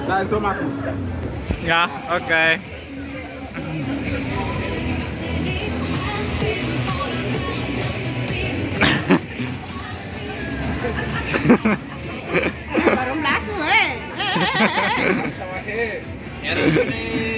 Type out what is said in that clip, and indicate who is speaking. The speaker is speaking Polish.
Speaker 1: Daj, smaku.
Speaker 2: Ja, okej.
Speaker 3: Baru laku eh.
Speaker 1: Sama he.